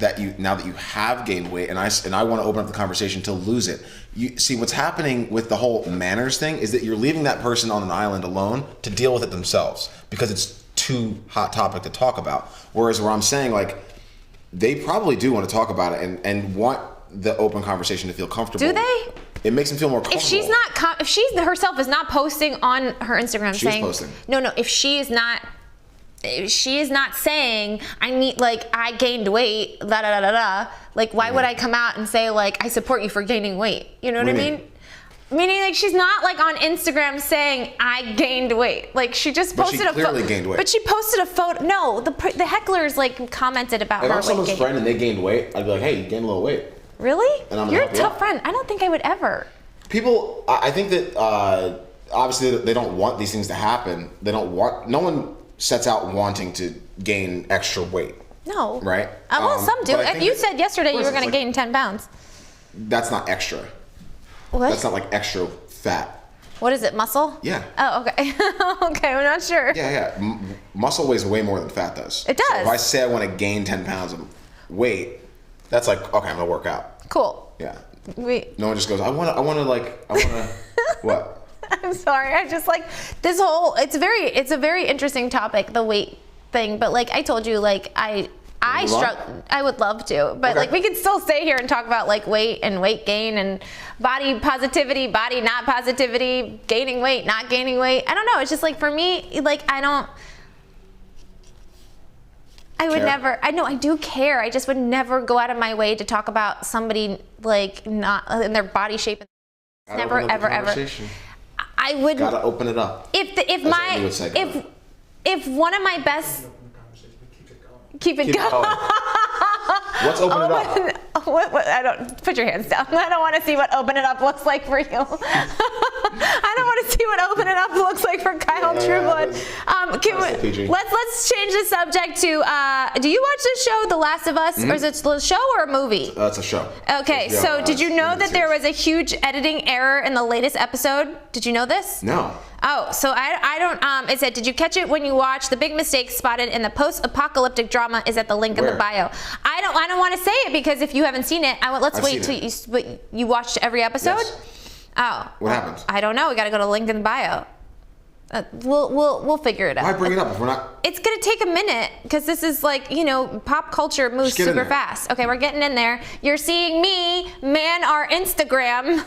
that you have gained weight, and I want to open up the conversation to lose it. You see, what's happening with the whole manners thing is that you're leaving that person on an island alone to deal with it themselves because it's too hot topic to talk about. Whereas where I'm saying, like, they probably do want to talk about it and want the open conversation to feel comfortable. Do they? It makes them feel more comfortable. If she's herself is not posting on her Instagram She's saying, posting. No, if she is not saying I gained weight, da da da da da. Like, why would I come out and say, like, I support you for gaining weight? You know what I mean? Meaning, like, she's not, like, on Instagram saying, I gained weight. Like, she just posted a photo. But she clearly gained weight. But she posted a photo. No, the hecklers, like, commented about if her I'm someone's weight friend and they gained weight, I'd be like, hey, you gained a little weight. Really? And I'm You're a help you tough out. friend. I don't think I would ever. People, I think that obviously they don't want these things to happen. No one sets out wanting to gain extra weight. No. Right? Well, some do. but I If think you that- said yesterday you were listen, going to gain 10 pounds. That's not extra. What? That's not like extra fat. What is it, muscle? Yeah. Oh, okay. Okay, I'm not sure. Yeah. Muscle weighs way more than fat does. It does. So if I say I want to gain 10 pounds of weight, that's like, okay, I'm going to work out. Cool. Yeah. Wait. No one just goes, I want to, what? I'm sorry. I just like this whole, it's a very interesting topic, the weight thing. But like I told you, like I would love to, but Okay. like we could still stay here and talk about like weight and weight gain and body positivity, body not positivity, gaining weight, not gaining weight. I don't know. It's just like for me, like I would Care? never, I know I do care. I just would never go out of my way to talk about somebody like not in their body shape. Gotta Never, open up the ever, ever. conversation. I would. Gotta open it up. If Andy would say, if one of my best keep it Keep it going. going. What's open it up? What, I don't put your hands down. I don't want to see what open it up looks like for you. I don't want to see what open it up looks like for Kyle Trueblood. Let's change the subject to. Do you watch this show, The Last of Us, or is it a show or a movie? It's a show. Okay, so did you know that there was a huge editing error in the latest episode? Did you know this? No. Oh, so I don't, it said, did you catch it when you watched the big mistake spotted in the post-apocalyptic drama is at the link in the bio. I don't want to say it because if you haven't seen it, let's wait till you watched every episode? Yes. Oh. What happened? I don't know. We got to go to link in the bio. We'll figure it out. Why bring it up if we're not? It's going to take a minute because this is like, pop culture moves Just get in super there. fast. Okay, we're getting in there. You're seeing me man our Instagram,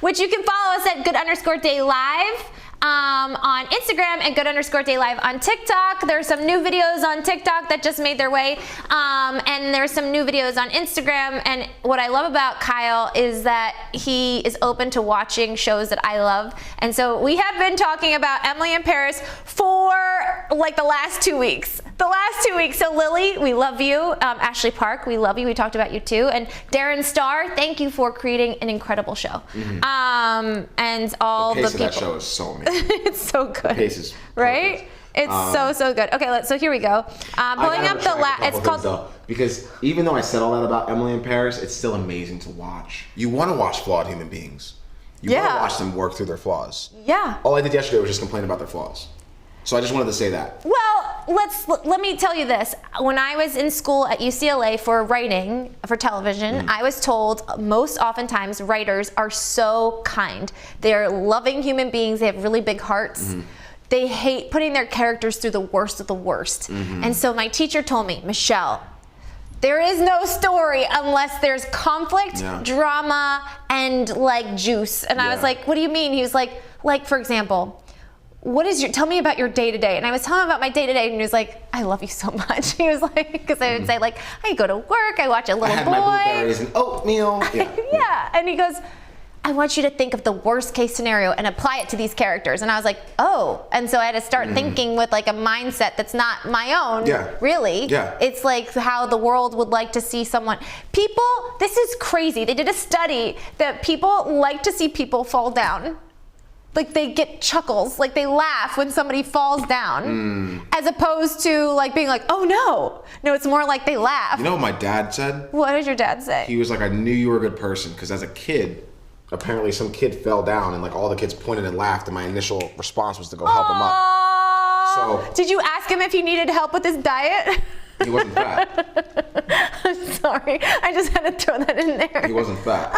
which you can follow us at good_day_live. On Instagram and good_day_live on TikTok. There's some new videos on TikTok that just made their way. And there's some new videos on Instagram. And what I love about Kyle is that he is open to watching shows that I love. And so we have been talking about Emily in Paris for like the last 2 weeks. So Lily, we love you. Ashley Park, we love you. We talked about you too. And Darren Starr, thank you for creating an incredible show. Mm-hmm. And all The pace the people. of that show is so amazing. It's so good. The pace is right? perfect. It's so good. Okay, so here we go. Pulling up the it's called. Because even though I said all that about Emily in Paris, it's still amazing to watch. You want to watch flawed human beings. You want to watch them work through their flaws. Yeah. All I did yesterday was just complain about their flaws. So I just wanted to say that. Well, let me tell you this. When I was in school at UCLA for writing for television, I was told most oftentimes writers are so kind. They're loving human beings. They have really big hearts. They hate putting their characters through the worst of the worst. And so my teacher told me, Michelle, there is no story unless there's conflict, drama, and like juice. And I was like, what do you mean? He was like for example, tell me about your day to day. And I was telling him about my day to day, and he was like, I love you so much. He was like, because I would say like, I go to work, I watch a little I had boy. my blueberries and oatmeal. Yeah. And he goes, I want you to think of the worst case scenario and apply it to these characters. And I was like, oh. And so I had to start thinking with like a mindset that's not my own, really. Yeah. It's like how the world would like to see someone. This is crazy. They did a study that people like to see people fall down. Like they get chuckles, like they laugh when somebody falls down, as opposed to like being like, oh no. No, it's more like they laugh. You know what my dad said? What did your dad say? He was like, I knew you were a good person, because as a kid, apparently some kid fell down and like all the kids pointed and laughed, and my initial response was to go help him up. So did you ask him if he needed help with his diet? He wasn't fat. I'm sorry. I just had to throw that in there. He wasn't fat.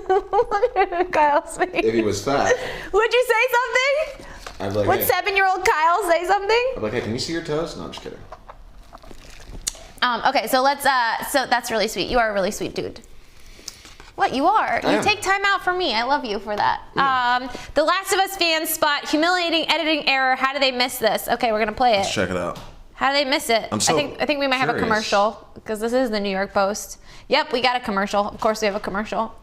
Look at Kyle's face. If he was fat, Would you say something? I'd be like, Would hey. 7-year-old Kyle say something? I'd be like, hey, can you see your toes? No, I'm just kidding. Okay, so let's. So that's really sweet. You are a really sweet dude. What you are? I You am. take time out for me. I love you for that. The Last of Us fans spot humiliating editing error. How do they miss this? Okay, we're gonna play it. Let's check it out. How do they miss it? I'm so I think we might have a curious. commercial because this is the New York Post. Yep, we got a commercial. Of course, we have a commercial.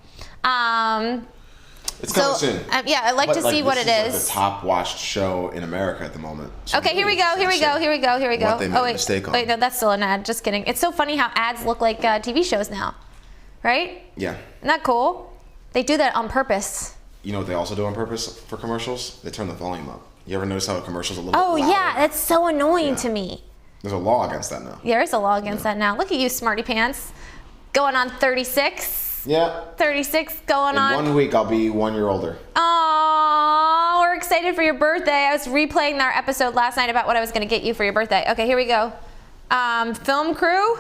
It's coming soon. Yeah, I'd like to see what it This is. like the top watched show in America at the moment. So Okay, here we go. Here we go. Here we go. Here we go. What they made Oh a wait, mistake on. wait, no, that's still an ad. Just kidding. It's so funny how ads look like TV shows now, right? Yeah. Isn't that cool? They do that on purpose. You know what they also do on purpose for commercials? They turn the volume up. You ever notice how a commercial's a little Oh bit louder? yeah, that's so annoying Yeah. to me. There's a law against that now. There is a law against that now. Look at you, smarty pants, going on 36. Yeah. 36 going In on. 1 week, I'll be 1 year older. Aww, we're excited for your birthday. I was replaying our episode last night about what I was going to get you for your birthday. Okay, here we go. Film crew,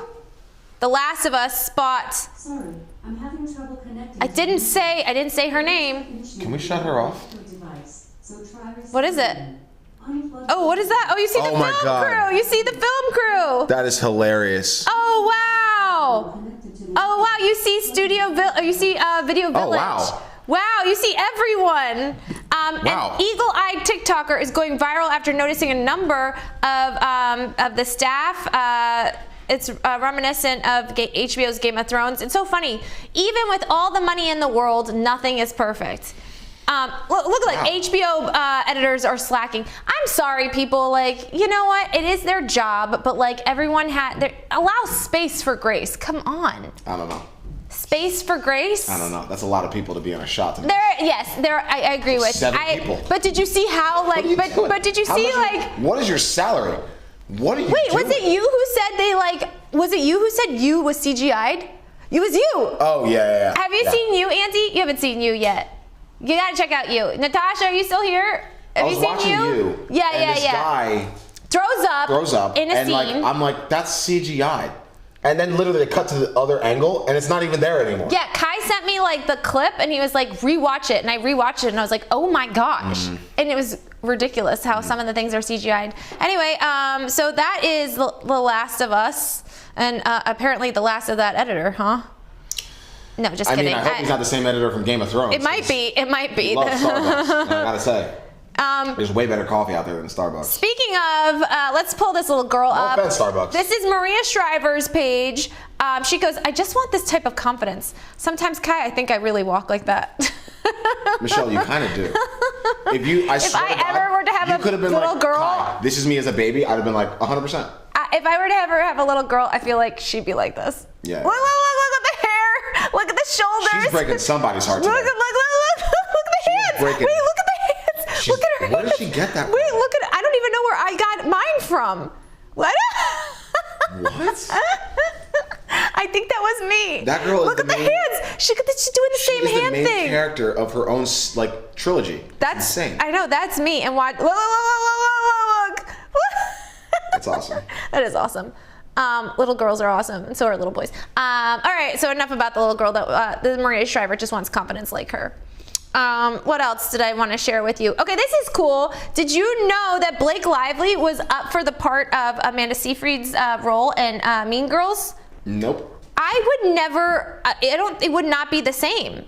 The Last of Us spot. Sorry, I'm having trouble connecting. I didn't say her name. Can we shut her off? What is it? Oh, what is that? Oh, you see the Oh my film God. crew. You see the film crew. That is hilarious. Oh wow. Oh wow, you see Video Village. Oh, wow. Wow, you see everyone. Wow. An eagle-eyed TikToker is going viral after noticing a number of the staff. It's reminiscent of HBO's Game of Thrones. It's so funny. Even with all the money in the world, nothing is perfect. Look like Wow. HBO editors are slacking. I'm sorry, people. Like, you know what? It is their job, but like everyone allow space for grace. Come on, I don't know. space for grace. I don't know. That's a lot of people to be on a shot tonight. I agree with. 7 people. But did you see how like? What are you doing? But did you How see much like? what is your salary? What are you Wait, doing? was it you who said they like? Was it you who said you was CGI'd? It was you. Oh, yeah. Have you Yeah. seen you, Andy? You haven't seen you yet. You gotta check out you. Natasha, are you still here? Have I was you seen watching you. Yeah, and yeah, this yeah. guy Throws up in a and scene. like I'm like, that's CGI. And then literally they cut to the other angle and it's not even there anymore. Yeah, Kai sent me like the clip and he was like, rewatch it. And I rewatched it and I was like, oh my gosh. And it was ridiculous how some of the things are CGI'd. Anyway, so that is the Last of Us. And apparently the last of that editor, huh? No, just I kidding. mean, I hope he's not the same editor from Game of Thrones. It might be. It might be. Love Starbucks, I gotta say. There's way better coffee out there than Starbucks. Speaking of, let's pull this little girl up. offense, Starbucks. This is Maria Shriver's page. She goes, I just want this type of confidence. Sometimes, Kai, I think I really walk like that. Michelle, you kind of do. If I ever were to have a little girl- Kai, this is me as a baby, I'd have been like 100%. If I were to ever have a little girl, I feel like she'd be like this. Yeah. Look at the hair. Look at the shoulders. She's breaking somebody's heart Look today. at the hands. breaking- Wait, look at the hands. Look at her Where did hands. she get that Wait, from? look at. I don't even know where I got mine from. What? What? I think that was me. That girl is Look the at the main- hands. She's doing the She same is the hand main thing. character of her own like trilogy. That's insane. I know that's me. And watch. Look. That's awesome. That is awesome. Little girls are awesome, and so are little boys. All right, so enough about the little girl. That Maria Shriver just wants confidence like her. What else did I want to share with you? Okay, this is cool. Did you know that Blake Lively was up for the part of Amanda Seyfried's role in Mean Girls? Nope. I would never. It would not be the same.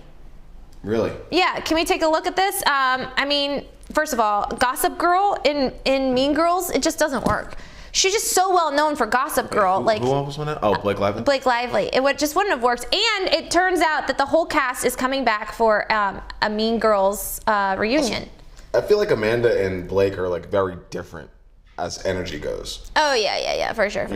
Really? Yeah, can we take a look at this? I mean, first of all, Gossip Girl in Mean Girls, it just doesn't work. She's just so well known for Gossip Girl. Who else was in it? Oh, Blake Lively. Blake Lively. Just wouldn't have worked. And it turns out that the whole cast is coming back for a Mean Girls reunion. I feel like Amanda and Blake are like very different as energy goes. Oh yeah, for sure.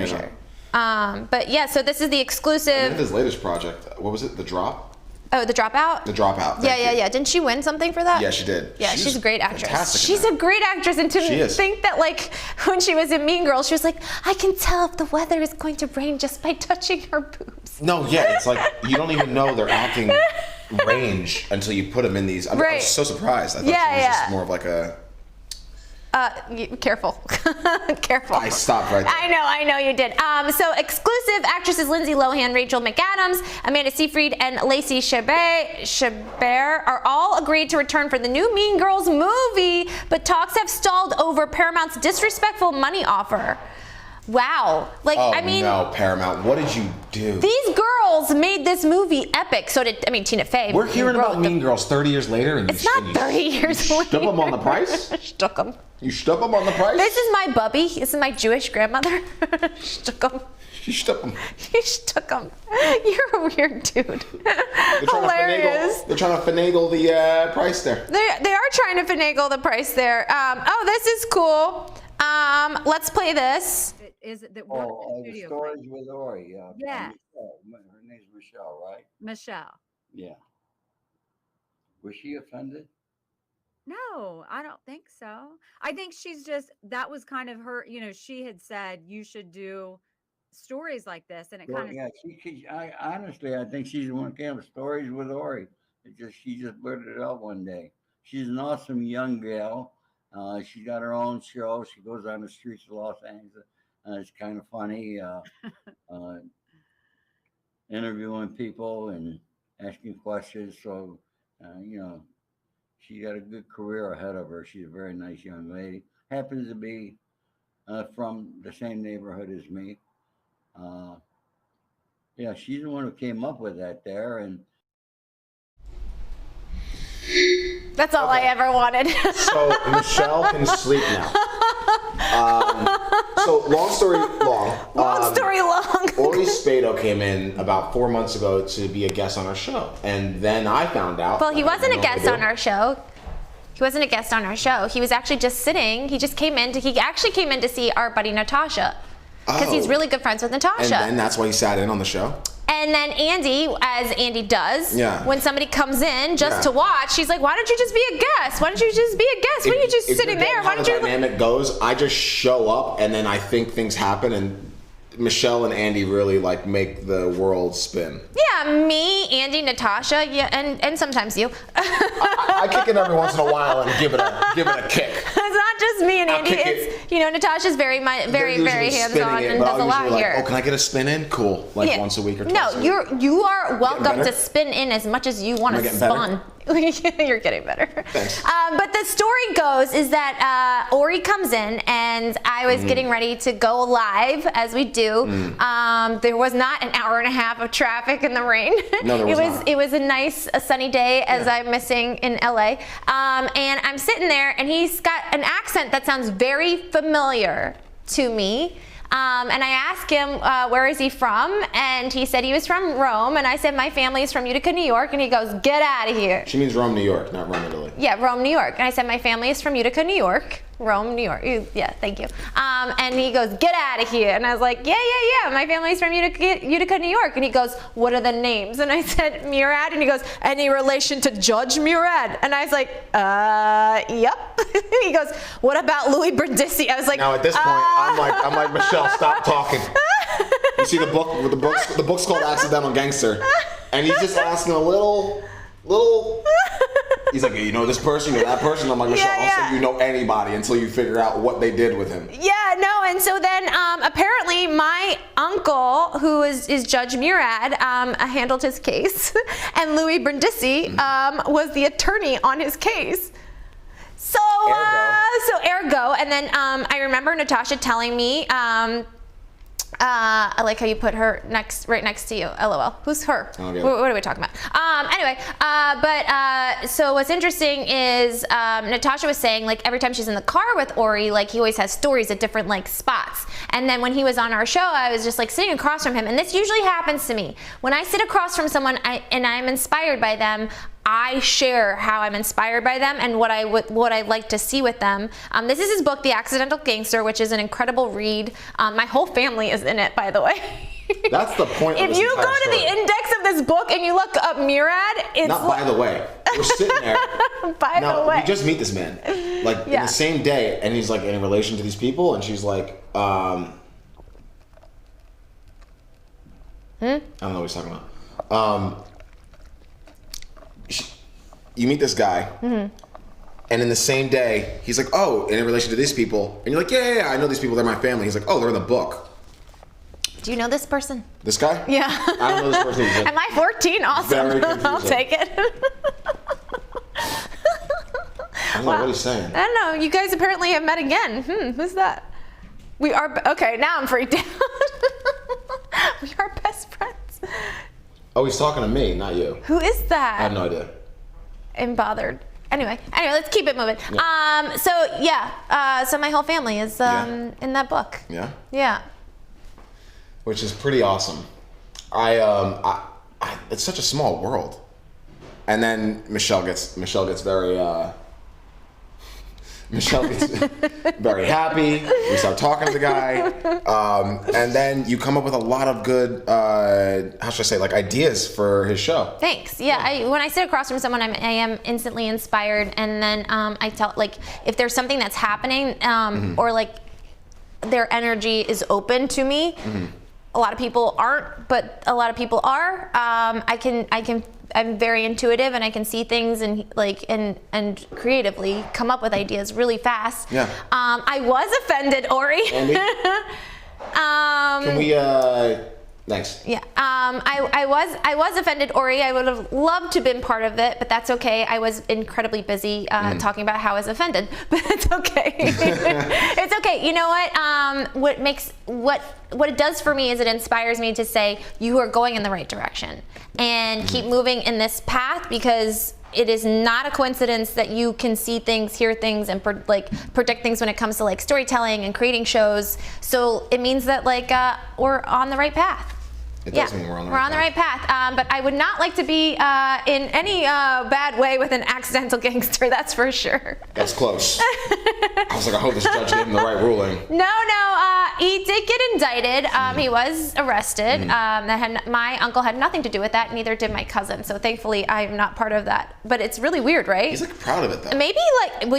But yeah, so this is the exclusive. Amanda's latest project. What was it? The Drop? Oh, The Dropout? The Dropout. Yeah. Didn't she win something for that? Yeah, she did. Yeah, she's a great actress. fantastic in She's that. a great actress, and to She is. think that like when she was in Mean Girls, she was like, I can tell if the weather is going to rain just by touching her boobs. No, yeah, it's like you don't even know their acting range until you put them in these. I was Right. so surprised. I thought Yeah, she was yeah. just more of like a Careful. Careful. I stopped right there. I know you did. So exclusive actresses Lindsay Lohan, Rachel McAdams, Amanda Seyfried, and Lacey Chabert are all agreed to return for the new Mean Girls movie, but talks have stalled over Paramount's disrespectful money offer. Wow. No, Paramount, what did you do? These girls made this movie epic. So did, Tina Fey. We're hearing about Mean Girls 30 years later, and It's not 30 years later. Stuck them on the price? Stuck them. You stuck them on the price? This is my bubby. This is my Jewish grandmother. Stuck them. You stuck them. You stuck them. You're a weird dude. Hilarious. They're trying to finagle the price there. They are trying to finagle the price there. This is cool. Let's play this. Is it that worked in the studio? stories with Ori. Yes. Her name's Michelle, right? Michelle. Yeah. Was she offended? No, I don't think so. I think she's just, that was kind of her, she had said you should do stories like this. And it Well, kind of, yeah, I honestly, I think she's the one who came with stories with Ori. She just blurted it out one day. She's an awesome young gal. She got her own show. She goes on the streets of Los Angeles. It's kind of funny, interviewing people and asking questions. So, she got a good career ahead of her. She's a very nice young lady. Happens to be from the same neighborhood as me. She's the one who came up with that there. And That's all I ever wanted. So Michelle can sleep now. So long story long. Long story long. Ori Spado came in about 4 months ago to be a guest on our show, and then I found out. Well, he wasn't a guest on our show. He wasn't a guest on our show. He was actually just sitting. He just came in. He actually came in to see our buddy Natasha, because he's really good friends with Natasha. And then that's why he sat in on the show. And then Andy, as Andy does, Yeah. when somebody comes in just to watch, she's like, "Why don't you just be a guest? Why don't you just be a guest? Why are you just sitting there? Why don't you?" How the dynamic goes, I just show up, and then I think things happen, and Michelle and Andy really make the world spin. Yeah, me, Andy, Natasha, yeah, and sometimes you. I kick it every once in a while and give it a kick. It's not just me and Andy. kick It's Natasha's very They're usually hands-on spinning it, and but does a I'll lot usually here. Oh, can I get a spin in? Cool. Once a week or twice. No, a week. you are welcome better? to spin in as much as you want Am I to getting better? spun. You're getting better. Thanks. But the story goes is that Ori comes in, and I was getting ready to go live, as we do. There was not an hour and a half of traffic in the rain. No, there was not. It was a nice sunny day, as I'm missing in LA. And I'm sitting there, and he's got an accent that sounds very familiar to me. And I asked him, where is he from? And he said he was from Rome. And I said, my family is from Utica, New York. And he goes, get out of here. She means Rome, New York, not Rome, Italy. Yeah, Rome, New York. And I said, my family is from Utica, New York. Rome, New York. Yeah, thank you. And he goes, get out of here. And I was like, yeah. My family's from Utica, New York. And he goes, what are the names? And I said, Murad. And he goes, any relation to Judge Murad? And I was like, yep. He goes, what about Louis Brindisi? I was like, Now at this point, I'm like Michelle, stop talking. You see the book's called Accidental Gangster, and he's just asking a little. He's like, you know this person, you know that person. I'm like, Michelle, I don't think you know anybody until you figure out what they did with him. Yeah, no, and so then apparently my uncle, who is Judge Murad, handled his case, and Louis Brindisi was the attorney on his case. So ergo, and then I remember Natasha telling me, I like how you put her right next to you. LOL. Who's her? Okay. What are we talking about? Anyway, so what's interesting is Natasha was saying, every time she's in the car with Ori, he always has stories at different spots. And then when he was on our show, I was just sitting across from him, and this usually happens to me when I sit across from someone and I'm inspired by them. I share how I'm inspired by them and what I like to see with them. This is his book, The Accidental Gangster, which is an incredible read. My whole family is in it, by the way. That's the point. If you go to the index of this book and you look up Murad, it's not by the way. We're sitting there. By the way, you just meet this man, in the same day, and he's in relation to these people, and she's like, I don't know what he's talking about. You meet this guy, And in the same day, he's like, oh, in relation to these people. And you're like, yeah, I know these people. They're my family. He's like, oh, they're in the book. Do you know this person? This guy? Yeah. I don't know this person. Am I 14? Awesome. Very I'll confusing. take it. I don't know what he's saying. I don't know. You guys apparently have met again. Who's that? We are, okay, now I'm freaked out. We are best friends. Oh, he's talking to me, not you. Who is that? I have no idea. I'm bothered. Anyway, let's keep it moving. Yeah. So my whole family is in that book. Yeah? Yeah. Which is pretty awesome. It's such a small world. And then Michelle gets very very happy. We start talking to the guy, and then you come up with a lot of good, how should I say, like ideas for his show. Thanks. Yeah, when I sit across from someone, I am instantly inspired, and then I tell, like, if there's something that's happening, or like their energy is open to me. A lot of people aren't, but a lot of people are. I'm very intuitive, and I can see things and and creatively come up with ideas really fast. Yeah. I was offended, Ori. Andy? Can we? Thanks. Yeah. I was offended, Ori. I would have loved to have been part of it, but that's okay. I was incredibly busy talking about how I was offended, but it's okay. It's okay. You know what? What it does for me is it inspires me to say you are going in the right direction and keep moving in this path, because it is not a coincidence that you can see things, hear things, and predict things when it comes to like storytelling and creating shows. So it means that we're on the right path. It does mean we're on the right path. But I would not like to be in any bad way with an accidental gangster, that's for sure. That's close. I was like, I hope this judge gave him the right ruling. No, he did get indicted. He was arrested. My uncle had nothing to do with that, neither did my cousin. So thankfully, I'm not part of that. But it's really weird, right? He's like proud of it though. Maybe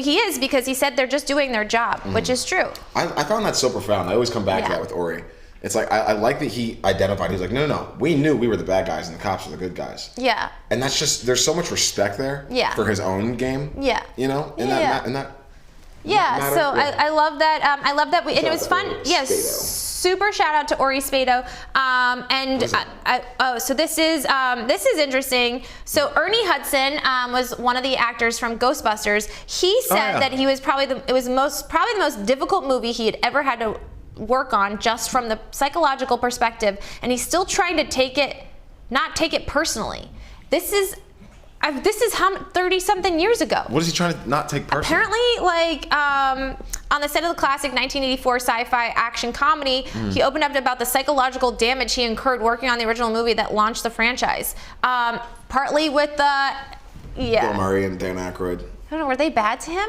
he is, because he said they're just doing their job, which is true. I found that so profound. I always come back to that with Ori. It's like, I like that he identified. He's like, no. We knew we were the bad guys and the cops were the good guys. Yeah. And that's just, there's so much respect there for his own game. Yeah. You know? Yeah, so I love that. I love that. And it was fun. Yes. Super shout out to Ori Spado. So this is interesting. So Ernie Hudson was one of the actors from Ghostbusters. He said that he was probably the most difficult movie he had ever had to work on, just from the psychological perspective, and he's still trying to not take it personally. This is how 30-something years ago. What is he trying to not take personally? Apparently, on the set of the classic 1984 sci-fi action comedy, he opened up about the psychological damage he incurred working on the original movie that launched the franchise. Partly with Bill Murray and Dan Aykroyd. I don't know, were they bad to him?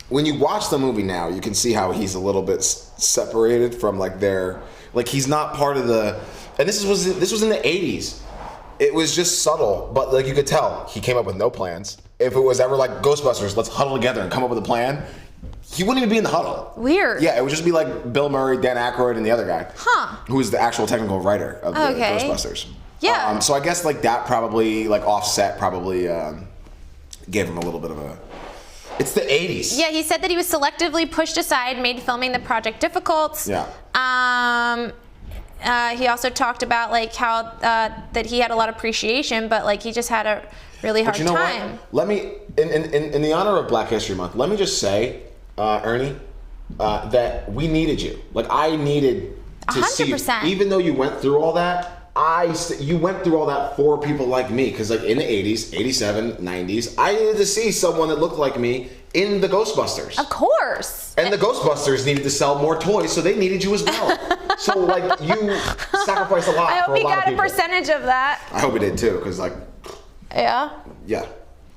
When you watch the movie now, you can see how he's a little bit separated from he's not part of the. And this was in the 80s. It was just subtle, but you could tell he came up with no plans. If it was ever like Ghostbusters, let's huddle together and come up with a plan, he wouldn't even be in the huddle. Weird. Yeah, it would just be like Bill Murray, Dan Aykroyd, and the other guy. Who is the actual technical writer of the Ghostbusters. Yeah. So I guess that probably offset gave him a little bit of a. It's the 80s. Yeah, he said that he was selectively pushed aside, made filming the project difficult. Yeah. He also talked about how that he had a lot of appreciation, but he just had a really hard time. What? Let me, in the honor of Black History Month, let me just say, Ernie, that we needed you. I needed to 100%. see you, even though you went through all that. You went through all that for people like me, because in the 80s, 87, 90s, I needed to see someone that looked like me in the Ghostbusters. Of course. And the Ghostbusters needed to sell more toys, so they needed you as well. So you sacrificed a lot. I hope for he a lot got of a people. percentage of that. I hope he did too, because Yeah. Yeah.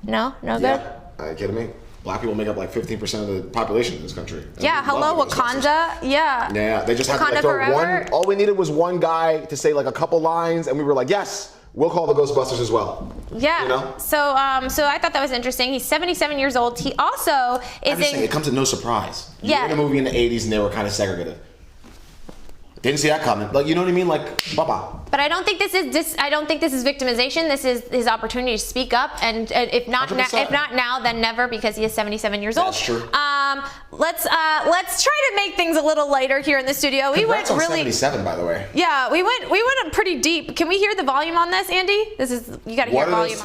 No good. Yeah. Are you kidding me? Black people make up 15% of the population in this country. Yeah, hello, Wakanda. Yeah. Yeah, they just had Wakanda to throw forever. one. All we needed was one guy to say a couple lines, and we were like, yes, we'll call the Ghostbusters as well. Yeah. You know? So I thought that was interesting. He's 77 years old. He also is I'm just saying, it comes as no surprise. You Yeah. made a movie in the 80s, and they were kind of segregated. Didn't see that coming. You know what I mean? Baba. But I don't think this is I don't think this is victimization. This is his opportunity to speak up, and if not 100%. if not now, then never, because he is 77 years old. That's true. Let's try to make things a little lighter here in the studio. We Congrats went on really 77, by the way. Yeah, we went pretty deep. Can we hear the volume on this, Andy? This is, you got to hear What volume. is-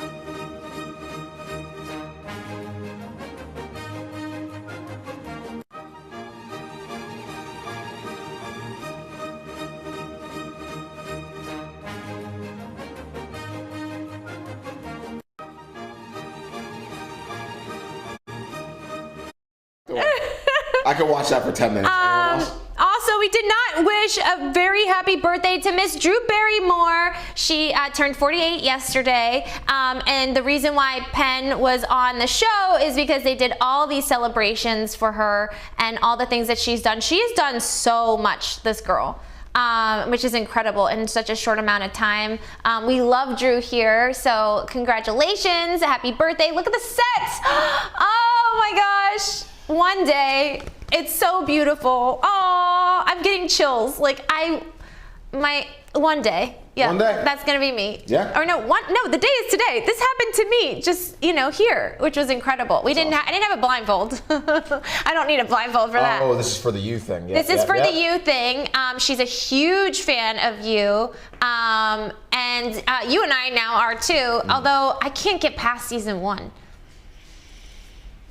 I could watch that for 10 minutes. Anyone else? Also, we did not wish a very happy birthday to Miss Drew Barrymore. She turned 48 yesterday, and the reason why Penn was on the show is because they did all these celebrations for her and all the things that she's done. She has done so much, this girl. Which is incredible in such a short amount of time. We love Drew here, so congratulations, happy birthday. Look at the set. Oh my gosh. One day, it's so beautiful. Oh, I'm getting chills. Like one day. Yeah, One day. that's gonna be me. Yeah. Or no, the day is today. This happened to me, just here, which was incredible. I didn't have a blindfold. I don't need a blindfold for that. Oh, this is for the you thing. Yeah, This is for the you thing. She's a huge fan of you, and you and I now are too. Although I can't get past season 1.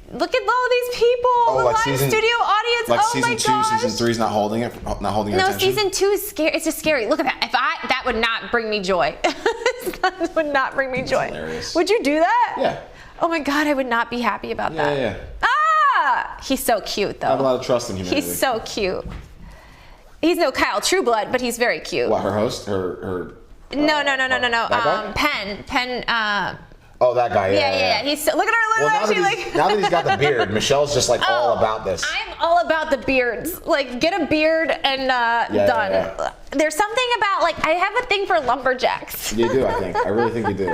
Look at all these people, the like live studio audience. Like oh season my 2, gosh. season 3 is not holding your No, attention. season 2 is scary. It's just scary. Look at that. That would not bring me joy. That would not bring me joy. hilarious. Would you do that? Yeah. Oh my God, I would not be happy about Yeah, that. yeah. Ah! He's so cute though. I have a lot of trust in humanity. He's so cute. He's no Kyle Trueblood, but he's very cute. What, her host? Her No. that guy? Penn. Oh, that guy. Yeah. He's so, look at her. Well, Look at her. now that he's got the beard, Michelle's just like all about this. I'm all about the beards. Like, get a beard and done. yeah. There's something about, like, I have a thing for lumberjacks. You do, I think. I really think you do.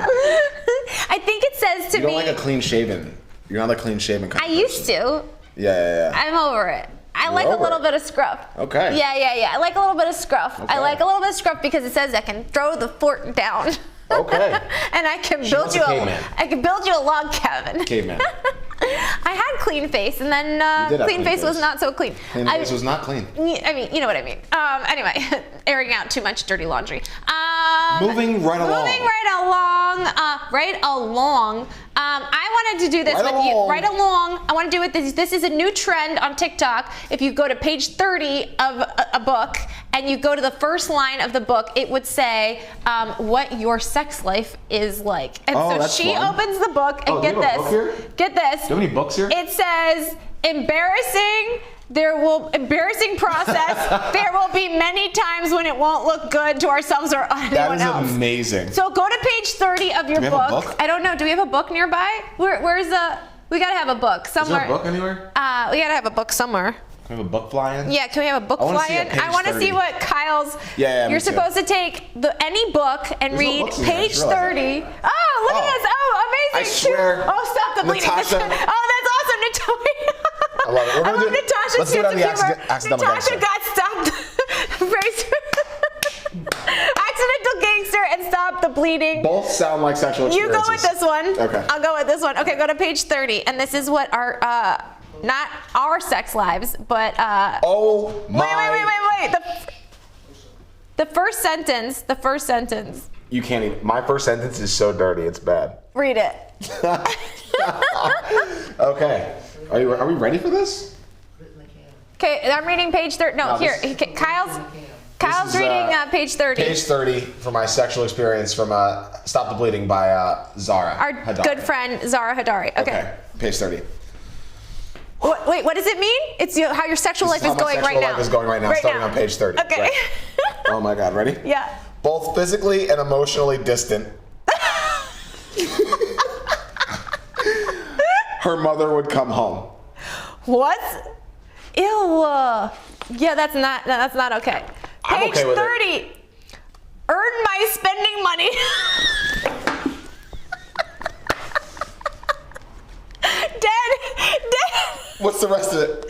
I think it says to You don't me. like a clean shaven. You're not a clean shaven kind I of used to. Yeah. I'm over it. I You're like a over little it. bit of scruff. Okay. Yeah. I like a little bit of scruff. I Okay. like a little bit of scruff because it says I can throw the fort down. Okay. And I can She build wants you a caveman. I can build you a log cabin. Caveman. I had clean face, and then You did have clean clean face was face. not so clean. Clean face was not clean. I mean, you know what I mean. Anyway, airing out too much dirty laundry. Moving right along. Moving right along. I wanted to do this Right with you. along. Right along. I want to do it. This is a new trend on TikTok. If you go to page 30 of a book and you go to the first line of the book, it would say what your sex life is like. And Oh, so that's she fun. opens the book and Oh, do you get have a book here? this. Get this. Do you have any books here? It says embarrassing. Embarrassing process. There will be many times when it won't look good to ourselves or anyone That is else. amazing. So go to page 30 of your we have a book? I don't know. Do we have a book nearby? Where's the? We gotta have a book Is there somewhere. a book anywhere? We gotta have a book somewhere. Can we have a book fly-in? Yeah, can we have a book I wanna fly see in? at page I want to 30. see what Kyle's. Yeah, me You're too. supposed to take any book and There's no read books in here, I page just realized 30. Oh, look at Oh. this! Oh, amazing! I swear, Oh, stop the bleeding! Natasha- Oh, that's awesome, Natasha. I love it. We're gonna love do- Natasha's let's do it on sense the of humor. Accidental Natasha Gangster. got stopped. Accidental Gangster and Stop the Bleeding. Both sound like sexual You experiences. go with this one. Okay. I'll go with this one. Okay, go to page 30, and this is what our not our sex lives, but Oh my. wait. The first sentence. You can't even. My first sentence is so dirty, it's bad. Read it. Okay. Are we ready for this? Okay, I'm reading page 30. No, No, here. this- Okay, Kyle's is, reading page 30. Page 30 for my sexual experience from Stop the Bleeding by Zara. Our Hadari. good friend Zara Hadari. Okay. Okay. Page 30. Wait, what does it mean? It's how your sexual This life is is how my going sexual right now. life is going right now, starting on page 30. Okay. Right. Oh my God, ready? Yeah. Both physically and emotionally distant. Her mother would come home. What? Ew. Yeah, that's not okay. I'm Page okay with it. 30. Earn my spending money. Dead. What's the rest of it?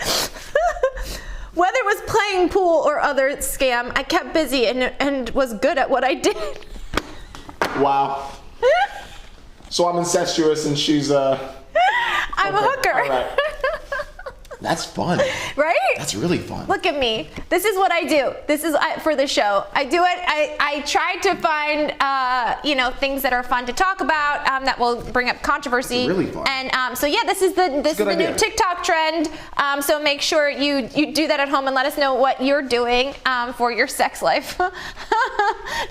Whether it was playing playing pool or other scam, I kept busy and was good at what I did. Wow. So I'm incestuous and she's I'm a Okay, hooker. all right. That's fun. Right? That's really fun. Look at me. This is what I do. This is for the show. I do it. I try to find, things that are fun to talk about that will bring up controversy. It's really fun. And so yeah, this is the good new idea. TikTok trend. So make sure you do that at home and let us know what you're doing for your sex life.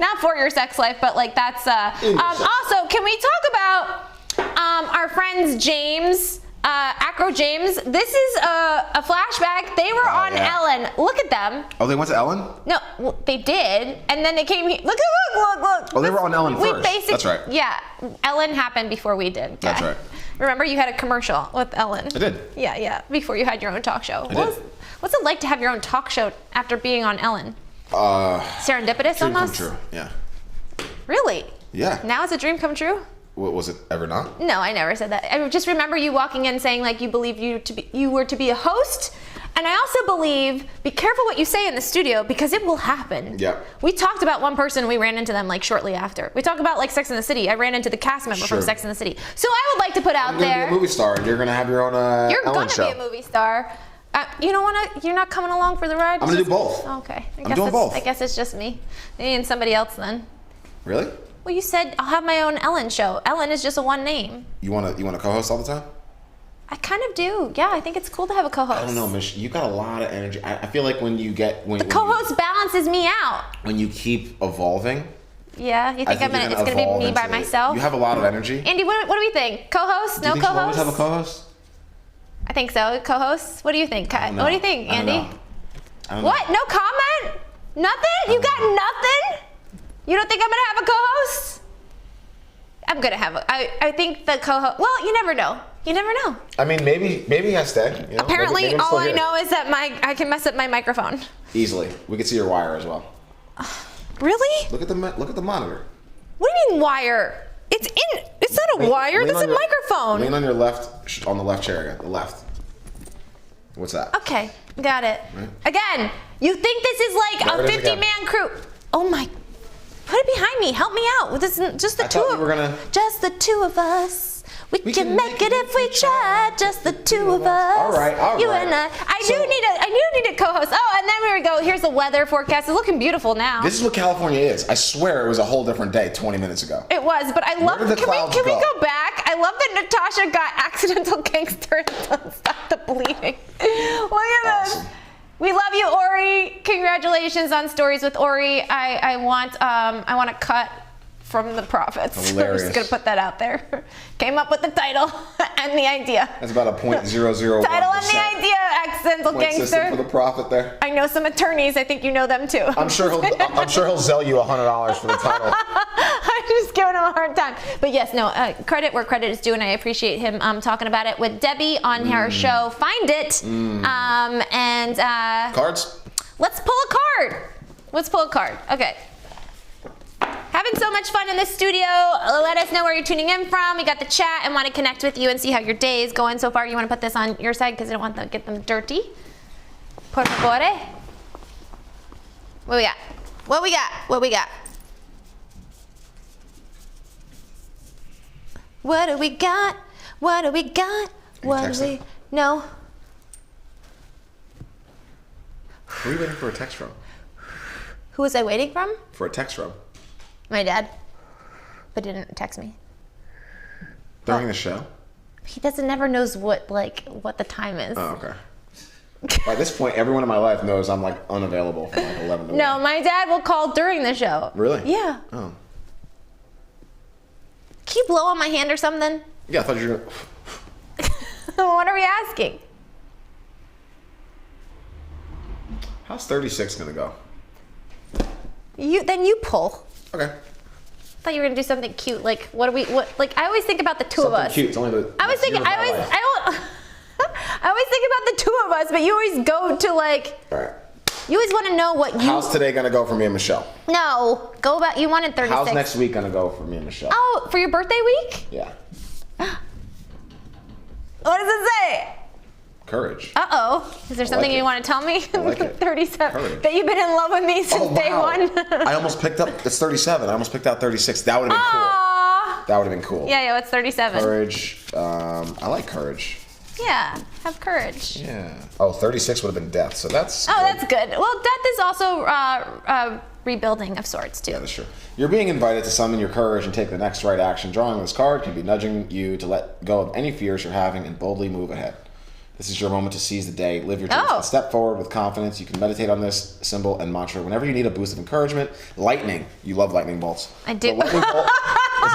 Not for your sex life, but like that's. Also, can we talk about our friends James? Acro James, this is a flashback. They were on yeah. Ellen. Look at them. Oh, they went to Ellen? No, well, they did, and then they came here. Look. Oh, they were on Ellen We first. basic- That's right. Yeah, Ellen happened before we did. That's okay? right. Remember, you had a commercial with Ellen. I did. Yeah, before you had your own talk show. I did. What's it like to have your own talk show after being on Ellen? Serendipitous Dream come almost? true. Yeah. Really? Yeah. Now it's a dream come true? What, was it ever not? No, I never said that. I just remember you walking in saying like you believe you were to be a host. And I also believe, be careful what you say in the studio because it will happen. Yeah. We talked about one person, we ran into them like shortly after. We talked about like Sex and the City. I ran into the cast member Sure. from Sex and the City. So I would like to put out You're gonna there. be a movie star and you're gonna have your own You're Ellen gonna show. be a movie star. You don't wanna, you're not coming along for the ride? I'm gonna do both. Okay. I'm doing both. I guess it's just me. Me and somebody else then. Really? Well, you said I'll have my own Ellen show. Ellen is just a one name. You wanna co-host all the time? I kind of do. Yeah, I think it's cool to have a co-host. I don't know, Mish. You got a lot of energy. I feel like when you get when Co-host balances me out. when you keep evolving, Yeah, you I think you're it's gonna gonna be evolve me by into- myself? You have a lot of energy. Andy, what do we think? Co-host? Do you No think you'll always co-host? have a co-host? I think so. Co-host? What do you think? I don't What do know. you think, I don't Andy? know. I don't know. What? No comment? Nothing? You got nothing? You don't think I'm gonna have a co-host? I'm gonna have I think the co-host. Well, you never know. You never know. I mean, maybe I stay. You know? Apparently, maybe I'm all still I here. know is that I can mess up my microphone. Easily. We can see your wire as well. Really? Look at the monitor. What do you mean wire? It's not a wire. Lean This is on a your- microphone. Lean on your left, on the left chair again. The left. What's that? Okay, got it. Again, you think this is like There a it is again. 50-man crew? Oh my! Put it behind me. Help me out. This is just the I two thought of we were gonna- Just the two of us. We can make it if we try. Just the two of us. All right. You and I. I do need a co-host. Oh, and then here we go. Here's the weather forecast. It's looking beautiful now. This is what California is. I swear it was a whole different day 20 minutes ago. It was, but I love. did the Can clouds we go? go back? I love that Natasha got accidental gangster and don't stop the bleeding. Look at this. Awesome. We love you, Ori. Congratulations on Stories with Ori. I want a cut from the profits. I'm Hilarious. just gonna put that out there. Came up with the title and the idea. That's about a 0.001%. Title and the idea. Accidental Point system for gangster. the profit there. I know some attorneys. I think you know them too. I'm sure he'll sell you $100 for the title. I'm just giving him a hard time. But yes, no, credit where credit is due, and I appreciate him talking about it with Debbie on her show. Find it. Cards? Let's pull a card. Let's pull a card. Okay. Having so much fun in the studio. Let us know where you're tuning in from. We got the chat and want to connect with you and see how your day is going so far. You want to put this on your side because you don't want to get them dirty. Por favore. What we got? What we got? What we got? What do we got? What do we got? What do texting? we? No. Who are you waiting for a text from? Who was I waiting from? For a text from? My dad. But didn't text me. During the show? He never knows what the time is. Oh, okay. By this point, everyone in my life knows I'm like unavailable from like 11 to 1. No, my dad will call during the show. Really? Yeah. Oh. Can you blow on my hand or something? Yeah, I thought you were gonna... What are we asking? How's 36 gonna go? Then you pull. Okay. I thought you were gonna do something cute. Like I always think about the two Something of us. cute. It's only the I always think next year of my life. I always think about the two of us, but you always go to like All right. you always want to know what you How's today gonna go for me and Michelle? No. Go about you wanted 36. How's next week gonna go for me and Michelle? Oh, for your birthday week? Yeah. What does it say? Courage. Uh-oh. Is there something like you it. want to tell me? I like it. 37. Courage. That you've been in love with me since Oh, day wow. one. I almost picked up. It's 37. I almost picked out 36. That would have been cool. Aww. That would have been cool. Yeah, what's 37? Courage. I like courage. Yeah, have courage. Yeah. Oh, 36 would have been death. So that's. Oh, good. that's good. Well, death is also rebuilding of sorts, too. Yeah, that's true. You're being invited to summon your courage and take the next right action. Drawing this card can be nudging you to let go of any fears you're having and boldly move ahead. This is your moment to seize the day, live your dreams, Oh. and step forward with confidence. You can meditate on this symbol and mantra whenever you need a boost of encouragement. Lightning. You love lightning bolts. I do. The lightning bolt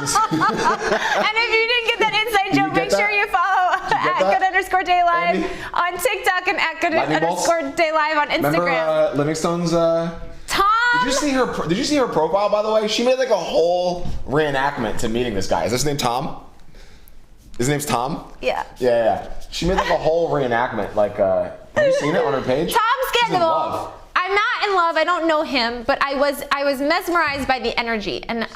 is And if you didn't get that inside you joke, get make sure that? you follow at that? good_day_live Andy? on TikTok and at Lightning bolts? good_day_live on Instagram. Remember Livingstone's? Tom! Did you see her profile? By the way, she made like a whole reenactment to meeting this guy. Is his name Tom? His name's Tom. Yeah. Yeah. She made like a whole reenactment. Like, have you seen it on her page? Tom She's in Scandal. love. I'm not in love. I don't know him, but I was mesmerized by the energy, and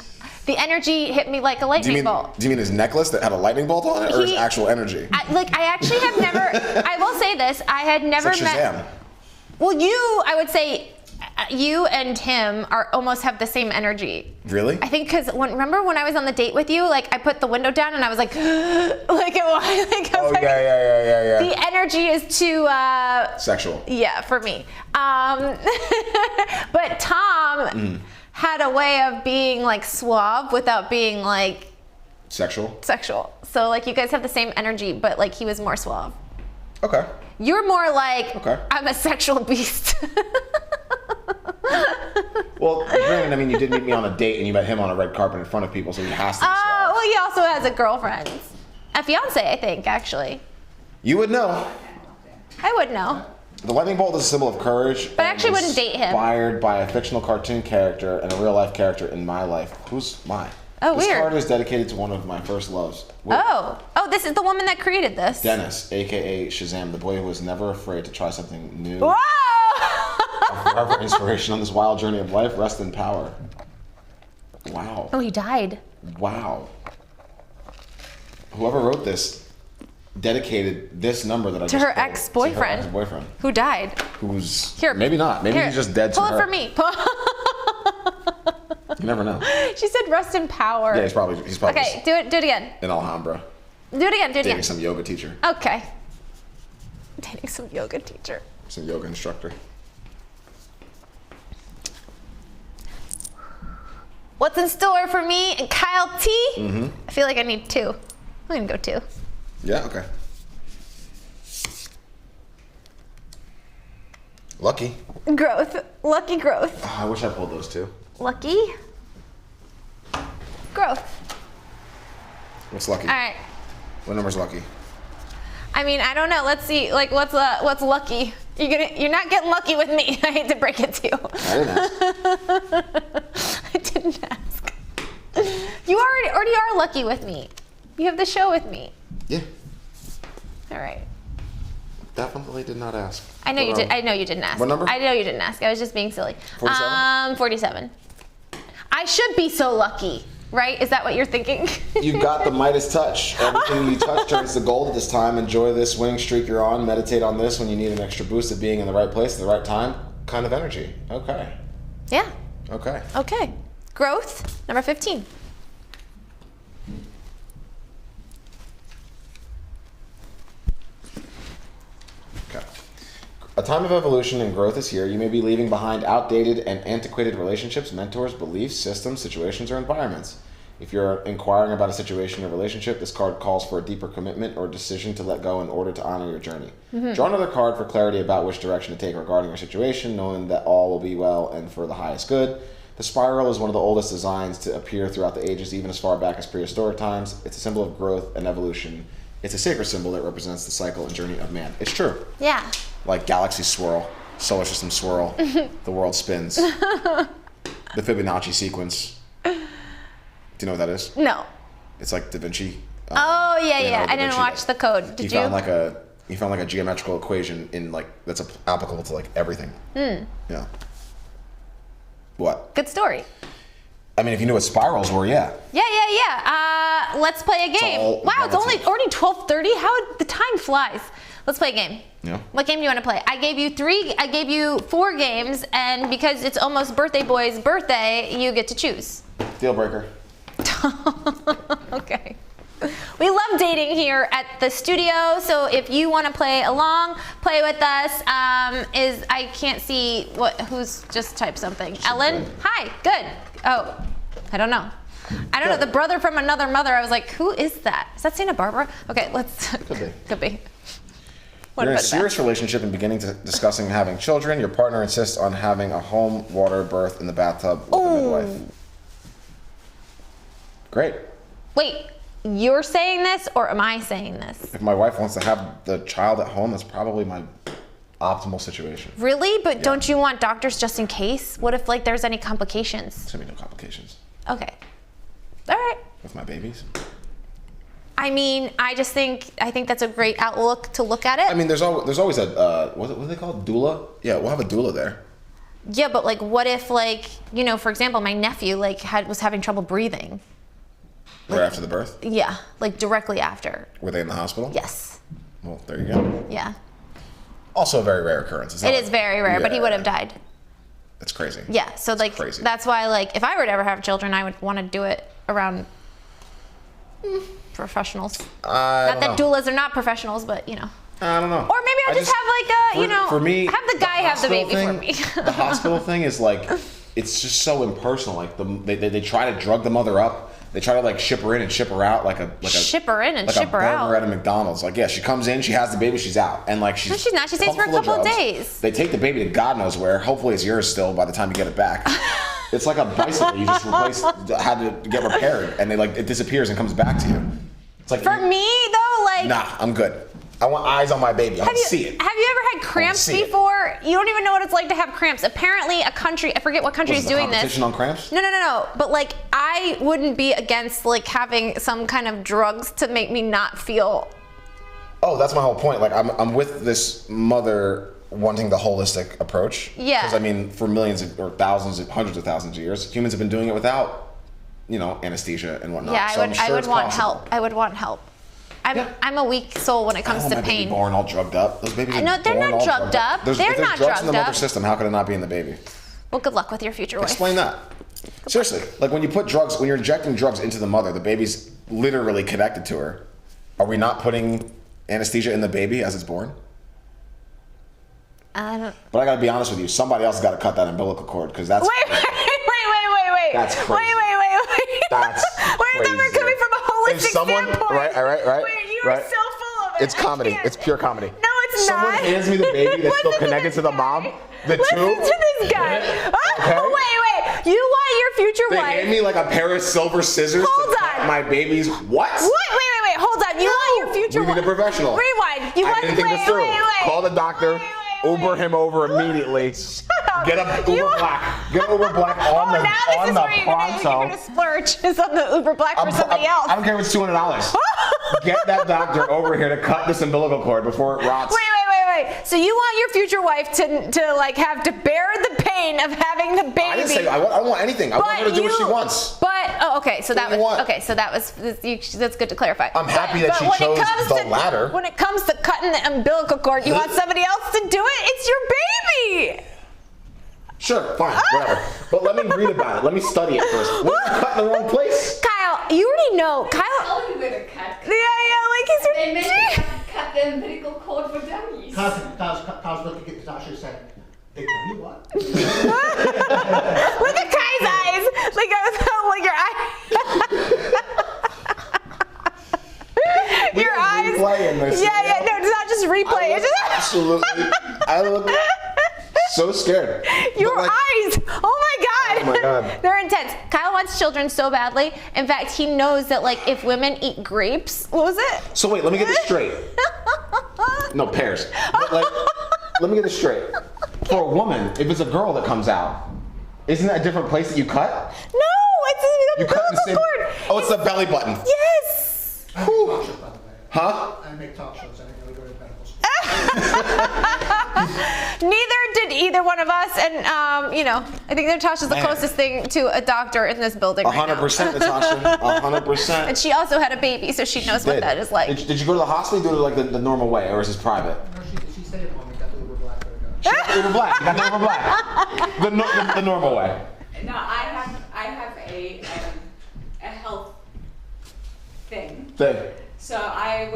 the energy hit me like a lightning bolt. Do you mean his necklace that had a lightning bolt on it, or his He- actual energy? I actually have never. I will say this. I had never It's like met. Shazam. Well, I would say, you and him almost have the same energy. Really? I think because remember when I was on the date with you, like I put the window down and I was like, like I was Oh like, yeah. the energy is too, Sexual. yeah, for me. But Tom had a way of being like suave without being like Sexual. sexual. So like you guys have the same energy, but like he was more suave. Okay. You're more like, Okay. I'm a sexual beast. Well, granted, I mean, you did meet me on a date, and you met him on a red carpet in front of people, so he has to be suave. Well, he also has a girlfriend. A fiance, I think, actually. You would know. I would know. The lightning bolt is a symbol of courage. But I actually wouldn't date him. Inspired by a fictional cartoon character and a real life character in my life. Who's mine? Oh, this weird. card is dedicated to one of my first loves. Oh, this is the woman that created this. Dennis, aka Shazam, the boy who was never afraid to try something new. Whoa! Forever inspiration on this wild journey of life. Rest in power. Wow. Oh, he died. Wow. Whoever wrote this dedicated this number that I To just her pulled ex-boyfriend. To her ex-boyfriend. Who died? Who's Here. maybe not. Maybe Here, he's just dead to Pull her. it for me. You never know. She said rest in power. Yeah, he's probably Okay, do it again. in Alhambra. Do it again. Dating some yoga teacher. Okay. Dating some yoga teacher. Some yoga instructor. What's in store for me and Kyle T? I feel like I need 2. I'm gonna go 2. Yeah, okay. Lucky. Growth. Lucky growth. Oh, I wish I pulled those two. Lucky growth. What's lucky? All right. What number's lucky? I mean, I don't know. Let's see. Like, what's lucky? You're not getting lucky with me. I hate to break it to you. I didn't ask. I didn't ask. You already are lucky with me. You have the show with me. Yeah, All right. definitely did not ask. I know But, you did. I know you didn't ask. what number? I know you didn't ask. I was just being silly. 47? 47. I should be so lucky, right? Is that what you're thinking? You got the Midas touch. Everything you touch turns to gold at this time. Enjoy this winning streak you're on. Meditate on this when you need an extra boost of being in the right place at the right time. Kind of energy. Okay. Yeah. Okay. Okay. Growth, number 15. Okay. A time of evolution and growth is here. You may be leaving behind outdated and antiquated relationships, mentors, beliefs, systems, situations, or environments. If you're inquiring about a situation or relationship, this card calls for a deeper commitment or decision to let go in order to honor your journey. Draw another card for clarity about which direction to take regarding your situation, knowing that all will be well and for the highest good. The spiral is one of the oldest designs to appear throughout the ages, even as far back as prehistoric times. It's a symbol of growth and evolution. It's a sacred symbol that represents the cycle and journey of man. It's true. Yeah. Like galaxies swirl, solar system swirl, the world spins. The Fibonacci sequence. Do you know what that is? No. It's like Da Vinci. Oh, yeah. Leonardo da I didn't Vinci, watch the code. Did you? He found like a geometrical equation in like that's applicable to like everything. Yeah. What? Good story. I mean, if you knew what spirals were, yeah. Yeah. Let's play a game. all Wow, it's relative. already 12:30. How the time flies. Let's play a game. Yeah. What game do you want to play? I gave you 4 games, and because it's almost birthday boy's birthday, you get to choose. Deal breaker. Okay. We love dating here at the studio, so if you want to play along, play with us. I can't see who's just typed something. Ellen, hi, good. Oh, I don't know. The brother from another mother. I was like, who is that? Is that Santa Barbara? Okay, let's. Could be. Could be. You're in a serious relationship and beginning to discussing having children. Your partner insists on having a home water birth in the bathtub with a midwife. Great. Wait, you're saying this or am I saying this? If my wife wants to have the child at home, that's probably my optimal situation. Really? But don't you want doctors just in case? What if there's any complications? There's gonna be no complications Okay. All right. with my babies. I mean, I think that's a great outlook to look at it. I mean, there's always a what do they call it? Doula? Yeah, we'll have a doula there. Yeah, but what if for example, my nephew was having trouble breathing. Right after the birth? Yeah, directly after. Were they in the hospital? Yes. Well, there you go. Yeah. Also a very rare occurrence. It is very rare, but he would have died. That's crazy. Yeah, so crazy. That's why if I were to ever have children, I would want to do it around professionals. Not that doulas are not professionals, but I don't know. Or maybe I'll just have for me, have the guy have the baby for me. The hospital thing is it's just so impersonal. They try to drug the mother up. They try to ship her in and ship her out ship her in and ship her out. Like a burger at a McDonald's. She comes in, she has the baby, she's out, and she's. No, she's not. She stays for a couple of days. They take the baby to God knows where. Hopefully, it's yours still by the time you get it back. It's like a bicycle you just had to get repaired, and it disappears and comes back to you. It's like for me though, nah, I'm good. I want eyes on my baby. I want to see it. Have you ever had cramps before? You don't even know what it's like to have cramps. Apparently, I forget what country is doing this. Competition on cramps? No. But I wouldn't be against having some kind of drugs to make me not feel. Oh, that's my whole point. I'm with this mother wanting the holistic approach. Yeah. Because for millions or thousands, hundreds of thousands of years, humans have been doing it without, anesthesia and whatnot. Yeah, I would want help. I would want help. I'm a weak soul when it comes to pain. Born all drugged up. Those babies. No, they're not drugged up. There's They're not drugs in the drugged mother up. system. How could it not be in the baby? Well, good luck with your future wife. Explain that. Seriously, when you put drugs, when you're injecting drugs into the mother, the baby's literally connected to her. Are we not putting anesthesia in the baby as it's born? I don't. But I gotta be honest with you, somebody else has got to cut that umbilical cord because that's. Wait. That's crazy. Wait. That's Wait, then we're coming from a holistic Right. standpoint. Wait, you are so full of it. It's comedy. It's pure comedy. No, it's not. Someone hands me the baby that's still connected to the mom. The Listen tube. to this guy. Okay. Wait. You want your future They wife? hand me a pair of silver scissors Hold to cut on. my baby's what? Wait. Hold on. You want your future We need a wife? professional. Rewind. You I want didn't think this through. Call the doctor. Uber him over immediately. Get a Uber Black. Get Uber Black on the now this is the where you're gonna splurge is on the Uber Black for somebody else. I don't care if it's $200. Get that doctor over here to cut this umbilical cord before it rots. Wait. So you want your future wife to have to bear the pain of having the baby? I didn't say I don't want anything. I want her to do what she wants. So that's good to clarify. I'm happy that she chose the latter. When it comes to cutting the umbilical cord, you want somebody else to do it? It's your baby. Sure, fine, whatever. But let me read about it. Let me study it first. What if you cut in the wrong place? Kyle, you already know. Kyle. Tell you where to cut. He's They meant to cut the umbilical cord for dummies. Kyle's looking at Natasha saying, they tell you what? Look at Kai's eyes. Your eyes. Replaying this. Yeah. No, it's not just replay. It's just Absolutely. I look so scared. your But, eyes. Oh my God. They're intense. Kyle wants children so badly. In fact, he knows that if women eat grapes, what was it? So wait, let me get this straight. No, pears. But let me get this straight. For a woman, if it's a girl that comes out, isn't that a different place that you cut? No, it's You the cut the umbilical same. cord. Oh, it's the belly button. Yes. I make talk shows, by the way. Huh? I make talk shows. I didn't really go to medical school. Neither did either one of us, and I think Natasha's the Man. closest thing to a doctor in this building right now. 100%, Natasha. 100%. And she also had a baby, so she knows what Did. that is like. Did you go to the hospital? Do it like the normal way, or is this private? No, she stayed at home and got the Uber Black for her. Uber Black. You got the Uber Black. The normal way. No, I have a health thing. So I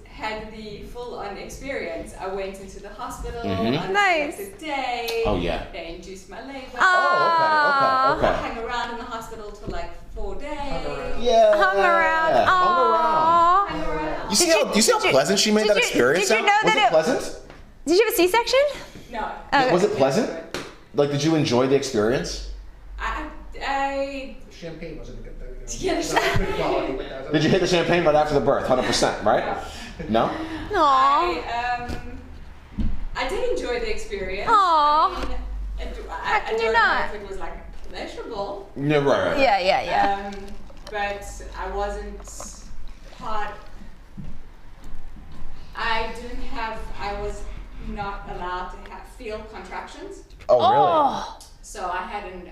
had the full-on experience. I went into the hospital on Nice. the day. Oh, yeah. They induced my labor. Oh, okay. I hung around in the hospital for like 4 days. Yeah. Hung around. Hung around. Hung around. You see how pleasant she made did that you- experience did you sound? know Was that it pleasant? Did you have a C-section? No. Was it pleasant? Like, did you enjoy the experience? I Champagne wasn't a good thing. Yeah, Not good quality with that. Did you hit the champagne right after the birth? 100%, right? No? Aww. I did enjoy the experience. Aw. I mean, I can you don't not? know if it was like pleasurable. Yeah, right. Yeah. But I wasn't part. I was not allowed to feel contractions. Oh, really? Oh. So I had an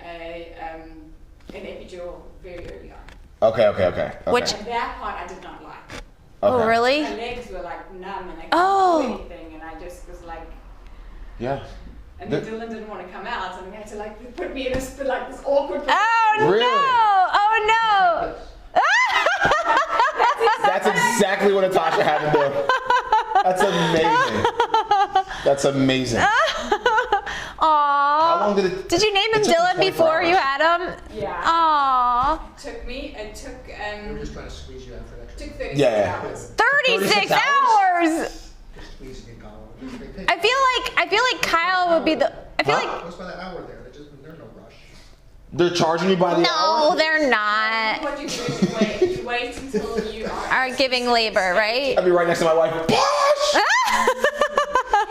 epidural very early on. Okay. Which- And that part I did not like. Oh, Okay. really? My legs were like numb and I couldn't Oh. do anything, and I just was like. Yeah. And then Dylan didn't want to come out, so we had to like put me in this awkward position. Oh Really? no! Oh no! That's exactly what Natasha had to do. That's amazing. That's amazing. Aww. How long did it? Did you name him It took Dylan 24 before you hours. had him? Yeah. Aww. It took We're just trying to squeeze you out for that. 36 Yeah. hours. 36 hours? hours. Just squeezing and going. I feel like Kyle would be the. I feel Huh? like. What's by the hour there? There's no rush. They're charging you by the hour? No, they're not. What you do is you wait until you Are giving labor, right? I'd be right next to my wife. Push!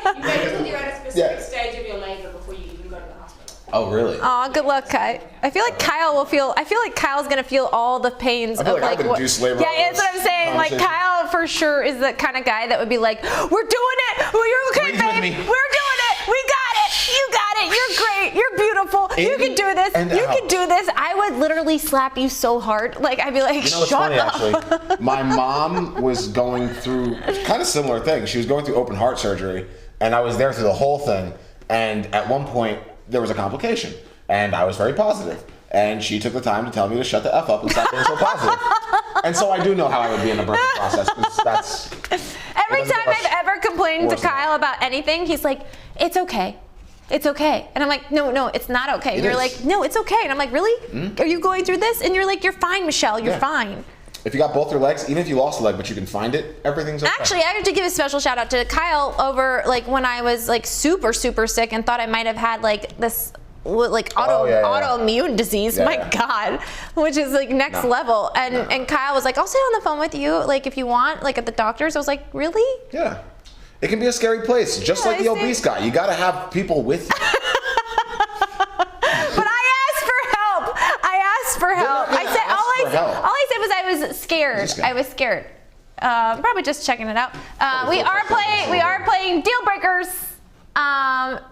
You wait until you're at a specific Yeah. stage of your labor before you even go to the hospital. Oh, really? Aw, good luck, Kai. I feel like Kyle's gonna feel all the pains I feel of like I like could what. induce labor Yeah, on that's what this I'm saying. Like conversation. Kyle for sure is the kind of guy that would be like, "We're doing it. Oh, you're okay, Breathe with babe. me." We're doing it. We got it. You got it. You're great. You're beautiful. You In can do this. and You out. can do this." I would literally slap you so hard. Like I'd be like, You know what's "Shut funny, up." actually? My mom was going through kind of similar thing. She was going through open heart surgery, and I was there through the whole thing. And at one point, there was a complication, and I was very positive. And she took the time to tell me to shut the F up and stop being so positive. And so I do know how I would be in the birthing process, because that's... Every It doesn't time get much I've ever complained to worse than Kyle about anything, he's like, "It's okay. It's okay." And I'm like, no, it's not okay. It You're is. like, "No, it's okay." And I'm like, "Really? Are you going through this?" And you're like, "You're fine, Michelle. You're Yeah. fine." If you got both your legs, even if you lost a leg, but you can find it, everything's okay. Actually, I have to give a special shout out to Kyle over like when I was like super sick and thought I might have had like this autoimmune disease. Yeah, My yeah. God, which is like next level. And Kyle was like, "I'll sit on the phone with you, like if you want, like at the doctor's." I was like, "Really?" Yeah. It can be a scary place, just Yeah, like the I see. obese guy. You gotta have people with you. But I asked for help. not gonna I said ask for help. all I said was I was scared. Just scared. I was scared. Probably just checking it out. We are playing deal breakers.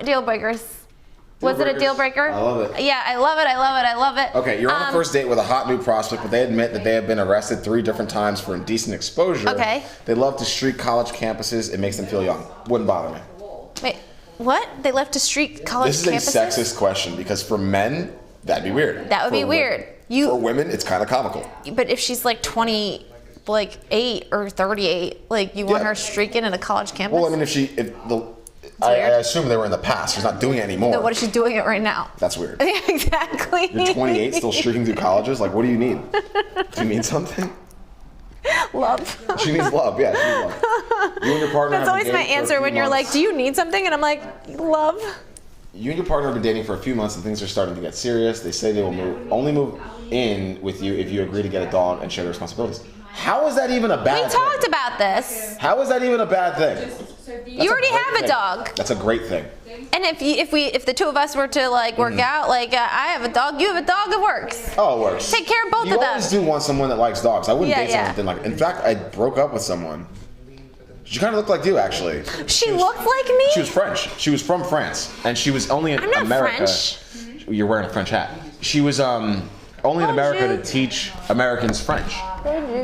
Deal breakers. Was it a deal breaker? I love it. Yeah, I love it. Okay, you're on a first date with a hot new prospect, but they admit that they have been arrested 3 different times for indecent exposure. Okay. They love to streak college campuses. It makes them feel young. Wouldn't bother me. Wait, what? They left to street college This is campuses? a sexist question, because for men, that'd be weird. That would be For weird. For women, it's kind of comical. But if she's like 28 or 38, like you want Yeah. her streaking in a college campus? Well, I mean, I weird. assume they were in the past. She's not doing it anymore. No, what if she's doing it right now? That's weird. Yeah, exactly. You're 28, still streaking through colleges? Like, what do you need? Do you need something? Love. She needs love. Yeah, she needs love. You and your partner That's have always been my dating for a answer few when you're like, months. "Do you need something?" And I'm like, "Love." You and your partner have been dating for a few months, and things are starting to get serious. They say they will only move in with you if you agree to get a dog and share the responsibilities. How is that even a bad We thing? talked about this. How is that even a bad thing? You already great have a thing. dog. That's a great thing. And if the two of us were to like work out, like I have a dog, you have a dog, it works. Oh, it works. Take care of both You of them. always do want someone that likes dogs. I wouldn't Yeah, date someone yeah. that didn't like it. In fact, I broke up with someone. She kind of looked like you, actually. She looked like me? She was French. She was from France, and she was only in I'm not America. French. You're wearing a French hat. She was only in America to teach Americans French.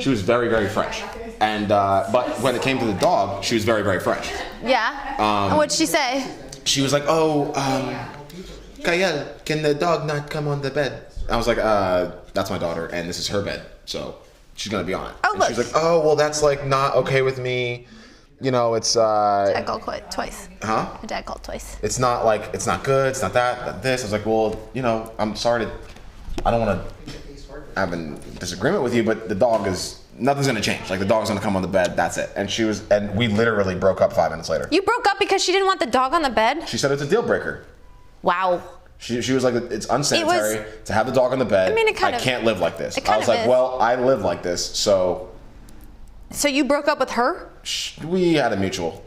She was very, very French. And but when it came to the dog, she was very, very French. Yeah. What'd she say? She was like, "Oh, Kyle, can the dog not come on the bed?" I was like, "That's my daughter, and this is her bed, so she's gonna be on it." Oh, and she's like, "Oh, well, that's like not okay with me. You know, it's Dad called twice. huh? My dad called twice. It's not like it's not good. It's not that this." I was like, "Well, you know, I'm sorry to. I don't want to have a disagreement with you, but the dog is." Nothing's gonna change. Like the dog's gonna come on the bed. That's it. And we literally broke up 5 minutes later. You broke up because she didn't want the dog on the bed? She said it's a deal breaker. Wow. She was like, it's unsanitary to have the dog on the bed. I mean, I can't live like this. it kind I was of like, is. well, I live like this, so So you broke up with her? we had a mutual.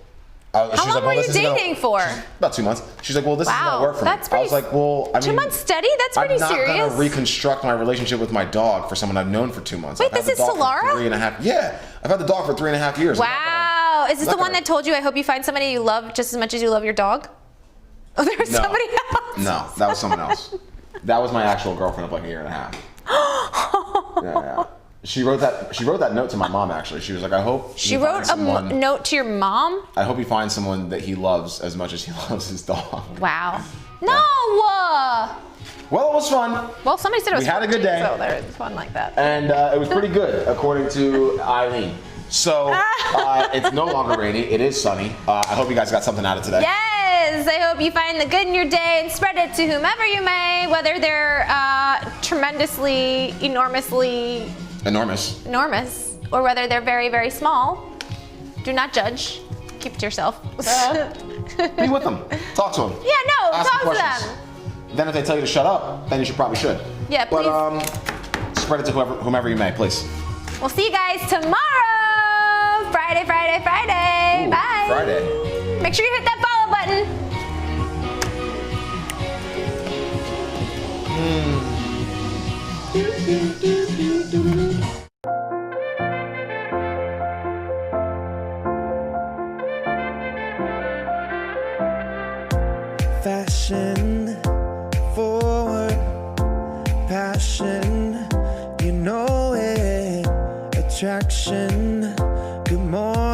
How long were you dating for? About 2 months. She's like, well, this is Wow, gonna work for that's me. I was pretty- like, well, I mean, 2 months steady? That's pretty I'm not serious. gonna reconstruct my relationship with my dog for someone I've known for 2 months. Wait, I've had this the is dog for Solara? 3.5. Yeah, I've had the dog for 3.5 years. Wow. Is this not the one gonna- that told you, I hope you find somebody you love just as much as you love your dog? Oh, there was No. somebody else. No, that was someone else. That was my actual girlfriend of like 1.5 years. Yeah. She wrote that note to my mom, actually. She was like, I hope She you find wrote a someone. note to your mom? I hope you find someone that he loves as much as he loves his dog. Wow. No! Well, it was fun, Well, somebody said it was We had a good 14, day. So there's fun like that. and it was pretty good, according to Eileen. So it's no longer rainy. It is sunny. I hope you guys got something out of today. Yes! I hope you find the good in your day and spread it to whomever you may, whether they're tremendously, enormously Enormous. enormous, or whether they're very, very small. Do not judge. Keep it to yourself. Be with them. Talk to them. Yeah, no, Ask talk them to questions. them. Then if they tell you to shut up, then you probably should. Yeah, please. But spread it to whomever you may, please. We'll see you guys tomorrow. Friday. Ooh, Bye. Friday. Make sure you hit that follow button. Fashion forward, passion, you know it. Attraction, good morning.